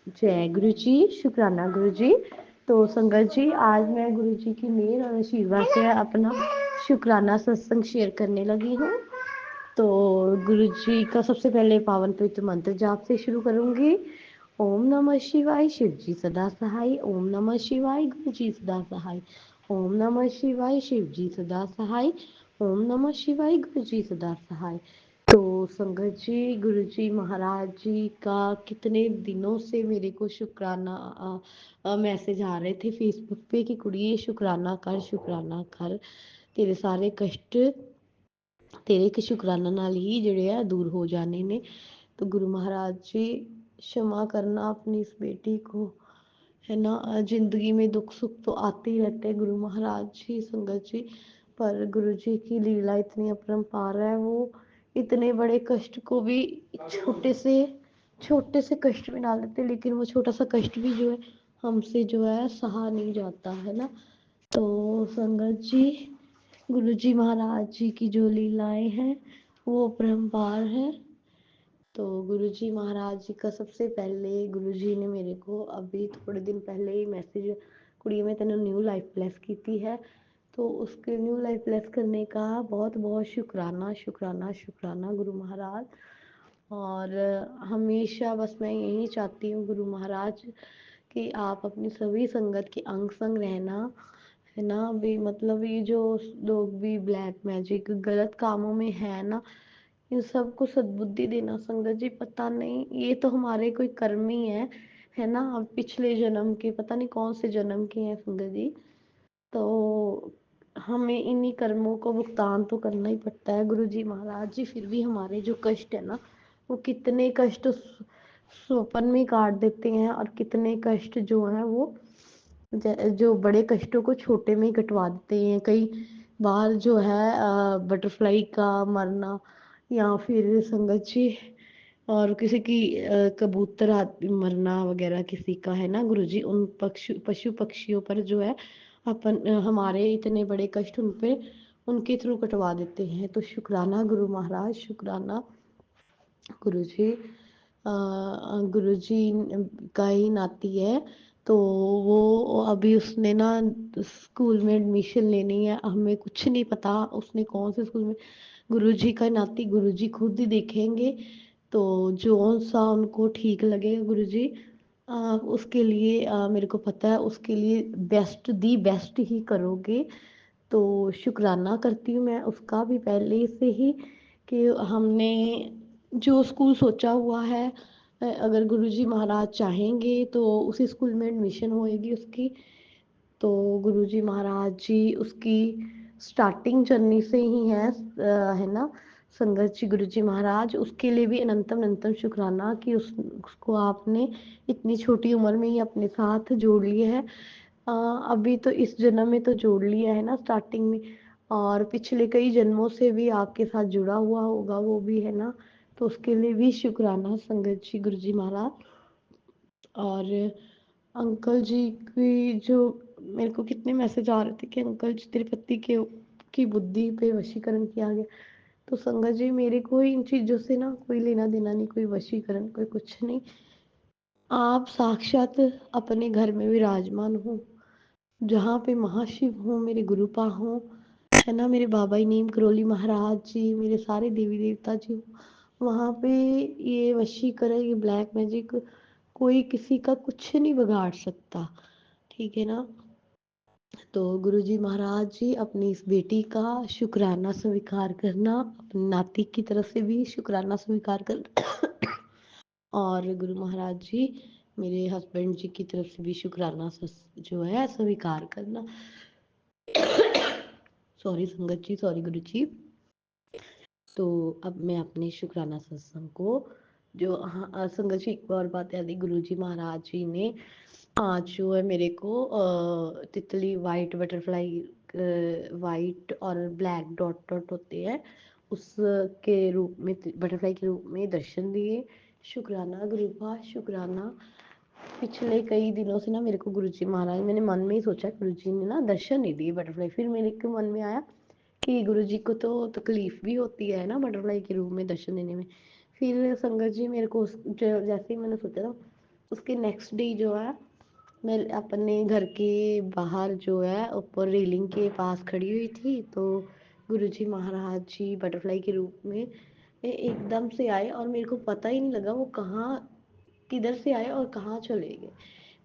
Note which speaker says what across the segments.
Speaker 1: जय गुरु जी। शुक्राना गुरु जी। तो संगत जी, आज मैं गुरु जी की मेहर और आशीर्वाद से अपना शुक्राना सत्संग शेयर करने लगी हूँ। तो गुरु जी का सबसे पहले पावन पवित्र मंत्र जाप से शुरू करूंगी। ओम नमः शिवाय, शिव जी सदा सहाय। ओम नमः शिवाय, गुरु जी सदा सहाय। ओम नमः शिवाय, शिव जी सदा सहाय। ओम नमः शिवाय, गुरु जी सदा सहाय। तो संगत जी, गुरु जी महाराज जी का कितने दिनों से मेरे को शुक्राना मैसेज आ रहे थे फेसबुक पे कि कुड़िए शुक्राना कर, तेरे सारे कष्ट तेरे एक शुक्राना नाल ही ਜਿਹੜੇ ਆ दूर हो जाने ने। तो गुरु महाराज जी क्षमा करना अपनी इस बेटी को, है ना। जिंदगी में दुख सुख तो आते ही रहते हैं गुरु महाराज जी, संगत जी, पर गुरु जी की लीला इतनी अपरंपार है। वो इतने बड़े कष्ट को भी छोटे से कष्ट में डाल देते, लेकिन वो छोटा सा कष्ट भी जो है हमसे जो है सहा नहीं जाता, है ना। तो संगत जी, गुरु जी महाराज जी की जो लीलाएं हैं वो अपरंपार है। तो गुरु जी महाराज जी का सबसे पहले गुरु जी ने मेरे को अभी थोड़े दिन पहले ही मैसेज, कुड़ी में तेने न्यू लाइफ ब्लेस की है। तो उसके न्यू लाइफ ब्लेस करने का बहुत बहुत शुक्राना शुक्राना शुक्राना गुरु महाराज। और हमेशा बस मैं यही चाहती हूँ गुरु महाराज कि आप अपनी सभी संगत के अंग संग रहना, है ना। भी मतलब ये जो लोग भी ब्लैक मैजिक गलत कामों में है ना, इन सबको सद्बुद्धि देना संगत जी। पता नहीं, ये तो हमारे कोई कर्म ही है ना। अब पिछले जन्म के, पता नहीं कौन से जन्म के हैं संगत जी। तो हमें इन्हीं कर्मों को भुगतान तो करना ही पड़ता है गुरु जी महाराज जी। फिर भी हमारे जो कष्ट है ना, वो कितने कष्ट सोपन में काट देते हैं, और कितने कष्ट जो है वो जो बड़े कष्टों को छोटे में ही कटवा देते हैं। कई बार जो है बटरफ्लाई का मरना, या फिर संगत जी और किसी की कबूतर मरना वगैरह किसी का, है ना गुरु जी, उन पशु पक्षियों पर जो है अपन हमारे इतने बड़े कष्ट उन पे उनके थ्रू कटवा देते हैं। तो शुक्राना गुरु महाराज, शुक्राना गुरु जी। गुरु जी का ही नाती है। तो वो अभी उसने ना स्कूल में एडमिशन लेनी है, हमें कुछ नहीं पता उसने कौन से स्कूल में। गुरु जी का नाती गुरु जी खुद ही देखेंगे। तो जो सा उनको ठीक लगेगा गुरु जी, उसके लिए मेरे को पता है उसके लिए बेस्ट ही करोगे। तो शुक्राना करती हूँ मैं उसका भी पहले से ही कि हमने जो स्कूल सोचा हुआ है, अगर गुरुजी महाराज चाहेंगे तो उसी स्कूल में एडमिशन होएगी उसकी। तो गुरुजी महाराज जी उसकी स्टार्टिंग जर्नी से ही है ना। संगत जी, गुरु जी महाराज उसके लिए भी अनंतम अनंतम शुक्राना कि उसको आपने इतनी छोटी उम्र में ही अपने साथ जोड़ लिया है। अभी तो इस जन्म में तो जोड़ लिया है ना स्टार्टिंग में, और पिछले कई जन्मों से भी आपके साथ जुड़ा हुआ होगा वो भी, है ना। तो उसके लिए भी शुक्राना संगत जी, गुरु जी महाराज। और अंकल जी की जो मेरे को कितने मैसेज आ रहे थे कि अंकल जी तेरे पति के की बुद्धि पे वशीकरण किया गया। तो संगत जी, मेरे को इन चीजों से ना कोई लेना देना नहीं, कोई वशीकरण कोई कुछ नहीं। आप साक्षात अपने घर में विराजमान हो, जहाँ पे महाशिव हो, मेरे गुरुपा हो, है ना, मेरे बाबा ही नीम करोली महाराज जी, मेरे सारे देवी देवता जी हो, वहाँ पे ये वशीकरण, ये ब्लैक मैजिक कोई किसी का कुछ नहीं बिगाड़ सकता, ठीक है ना। तो गुरु जी महाराज जी, अपनी इस बेटी का शुक्राना स्वीकार करना, अपनी नाती की तरफ से भी शुक्राना स्वीकार करना और गुरु महाराज जी मेरे हस्बैंड जी की तरफ से भी शुक्राना जो है स्वीकार करना। सॉरी संगत जी, सॉरी गुरु जी। तो अब मैं अपने शुक्राना सत्संग को जो, हाँ संगत जी एक और बात याद, गुरु जी महाराज जी ने आज जो है मेरे को तितली वाइट बटरफ्लाई, वाइट और ब्लैक डॉट डॉट होते हैं उसके रूप में, बटरफ्लाई के रूप में दर्शन दिए। शुक्राना गुरुपा, शुक्राना। पिछले कई दिनों से ना मेरे को गुरुजी महाराज, मैंने मन में ही सोचा गुरुजी ने ना दर्शन नहीं दिए बटरफ्लाई। फिर मेरे को मन में आया कि गुरुजी को तो तकलीफ भी होती है ना बटरफ्लाई के रूप में दर्शन देने में। फिर संगत जी मेरे को जैसे ही मैंने सोचा ना, उसके नेक्स्ट डे जो है मैं अपने घर के बाहर जो है ऊपर रेलिंग के पास खड़ी हुई थी, तो गुरुजी महाराज जी बटरफ्लाई के रूप में एकदम से आए और मेरे को पता ही नहीं लगा वो कहाँ किधर से आए और कहाँ चले गए।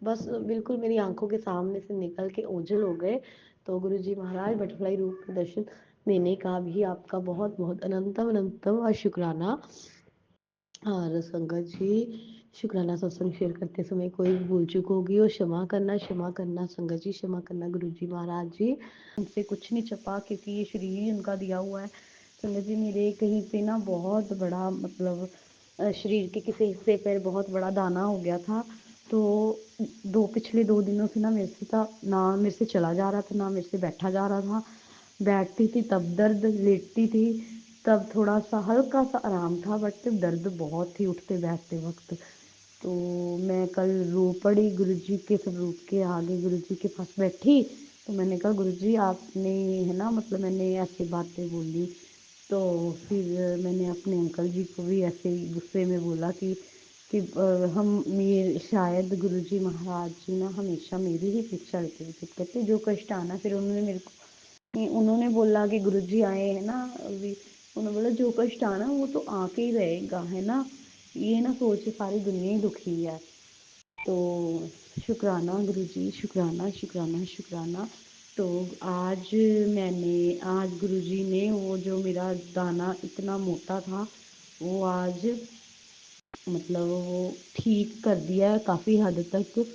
Speaker 1: बस बिल्कुल मेरी आंखों के सामने से निकल के ओझल हो गए। तो गुरुजी महाराज बटरफ्लाई रूप में दर्शन देने का भी आपका बहुत बहुत अनंतम अनंतम और शुक्राना। और संगत जी, शुक्राना सत्संग शेयर करते समय कोई भूल चूक होगी और क्षमा करना संगत जी, क्षमा करना गुरुजी महाराज जी। उनसे कुछ नहीं छपा क्योंकि ये शरीर ही उनका दिया हुआ है। संगत जी, मेरे कहीं पे ना बहुत बड़ा मतलब शरीर के किसी हिस्से पर बहुत बड़ा दाना हो गया था। तो पिछले 2 दिनों से ना मेरे से था ना, मेरे से चला जा रहा था ना मेरे से बैठा जा रहा था। बैठती थी तब दर्द, लेटती थी तब थोड़ा सा हल्का सा आराम था, बट दर्द बहुत थी उठते बैठते वक्त। तो मैं कल रो पड़ी गुरुजी के स्वरूप के आगे, गुरुजी के पास बैठी। तो मैंने कहा गुरुजी आपने है ना, मतलब मैंने ऐसी बातें बोली। तो फिर मैंने अपने अंकल जी को भी ऐसे ही गुस्से में बोला कि हम मेरे शायद गुरुजी महाराज जी ना हमेशा मेरी ही शिक्षा लेते थे, कहते जो कष्ट आना। फिर उन्होंने मेरे को उन्होंने बोला कि गुरुजी आए हैं ना अभी, उन्होंने बोला जो कष्ट आना वो तो आके ही रहेगा, है ना, ये ना सोच सारी दुनिया ही दुखी है। तो शुक्राना गुरुजी, शुक्राना शुक्राना शुक्राना। तो आज आज गुरुजी ने वो जो मेरा दाना इतना मोटा था वो आज मतलब वो ठीक कर दिया है काफ़ी हद तक।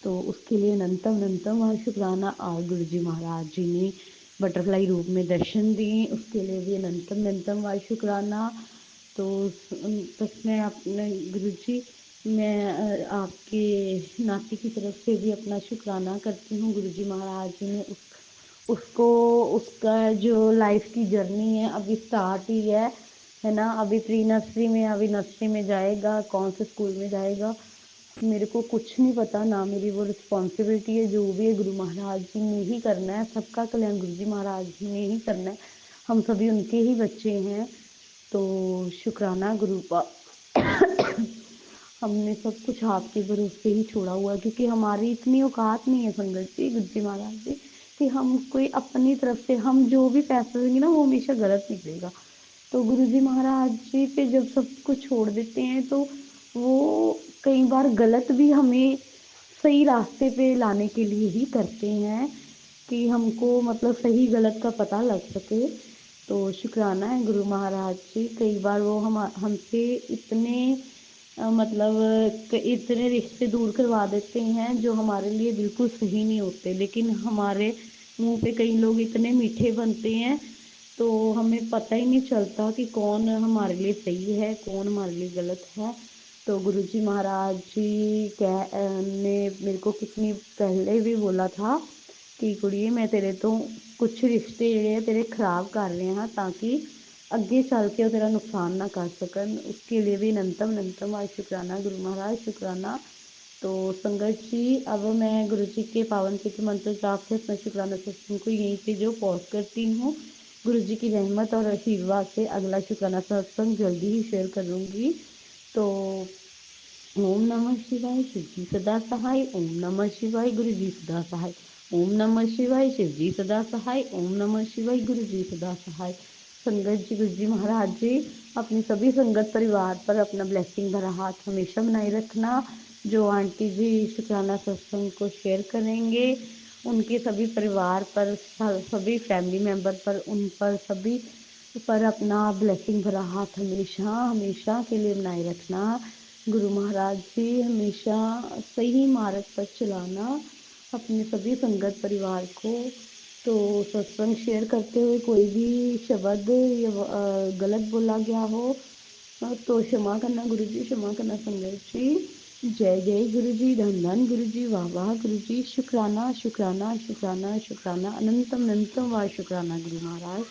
Speaker 1: तो उसके लिए अनंतम अनंतम और शुक्राना। और गुरुजी महाराज जी ने बटरफ्लाई रूप में दर्शन दिए, उसके लिए भी अनंतम अनंतम और शुक्राना। तो बस मैं अपने गुरुजी, मैं आपके नाती की तरफ से भी अपना शुक्राना करती हूँ। गुरुजी महाराज जी ने उसको उसका जो लाइफ की जर्नी है अभी स्टार्ट ही है ना, अभी प्री नर्सरी में, अभी नर्सरी में जाएगा, कौन से स्कूल में जाएगा मेरे को कुछ नहीं पता, ना मेरी वो रिस्पॉन्सिबिलिटी है। जो भी है गुरु महाराज जी ने ही करना है, सबका कल्याण गुरु जी महाराज जी ने ही करना है, हम सभी उनके ही बच्चे हैं। तो शुक्राना गुरु का हमने सब कुछ आपके भरोसे ही छोड़ा हुआ है, क्योंकि हमारी इतनी औकात नहीं है संगत जी, गुरु जी महाराज जी, कि हम कोई अपनी तरफ से हम जो भी फैसला लेंगे ना वो हमेशा गलत निकलेगा। तो गुरु जी महाराज जी पे जब सब कुछ छोड़ देते हैं तो वो कई बार गलत भी हमें सही रास्ते पे लाने के लिए ही करते हैं, कि हमको मतलब सही गलत का पता लग सके। तो शुक्राना है गुरु महाराज जी, कई बार वो हम हमसे इतने मतलब इतने रिश्ते दूर करवा देते हैं जो हमारे लिए बिल्कुल सही नहीं होते, लेकिन हमारे मुंह पे कई लोग इतने मीठे बनते हैं तो हमें पता ही नहीं चलता कि कौन हमारे लिए सही है कौन हमारे लिए गलत है। तो गुरुजी महाराज जी ने मेरे को कितनी पहले भी बोला था कि कुड़िए मैं तेरे तो कुछ रिश्ते ਜਿਹੜੇ तेरे खराब कर रहे हैं ताकि अगे चल के तेरा नुकसान ना कर सकन। उसके लिए भी अनंतम अनंतम आज शुक्राना गुरु महाराज, शुक्राना। तो संगत जी, अब मैं गुरु जी के पावन चित्र मंत्र जाप से अपना शुक्राना सत्संग को यहीं पे जो पॉज करती हूँ। गुरु जी की रहमत और आशीर्वाद से अगला शुक्राना सत्संग जल्दी ही शेयर करूँगी। तो ओम नमः शिवाय, शिव जी सदा सहाय। ओम नमः शिवाय, गुरु जी सदा सहाय। ओम नमः शिवाय, शिव जी सदा सहाय। ओम नमः शिवाय, गुरु जी सदा सहाय। संगत जी, गुरु जी महाराज जी अपनी सभी संगत परिवार पर अपना ब्लेसिंग भरा हाथ हमेशा बनाए रखना। जो आंटी जी शुक्राना सत्संग को शेयर करेंगे उनके सभी परिवार पर, सभी फैमिली मेंबर पर, उन पर सभी पर अपना ब्लेसिंग भरा हाथ हमेशा हमेशा के लिए बनाए रखना। गुरु महाराज जी हमेशा सही मार्ग पर चलाना अपने सभी संगत परिवार को। तो सत्संग शेयर करते हुए कोई भी शब्द या गलत बोला गया हो तो क्षमा करना गुरु जी, क्षमा करना संगत जी। जय जय गुरु जी, धन धन गुरु जी, वाह वाह गुरु जी, शुक्राना शुक्राना शुक्राना शुक्राना, अनंतम अनंतम वाह शुक्राना गुरु महाराज।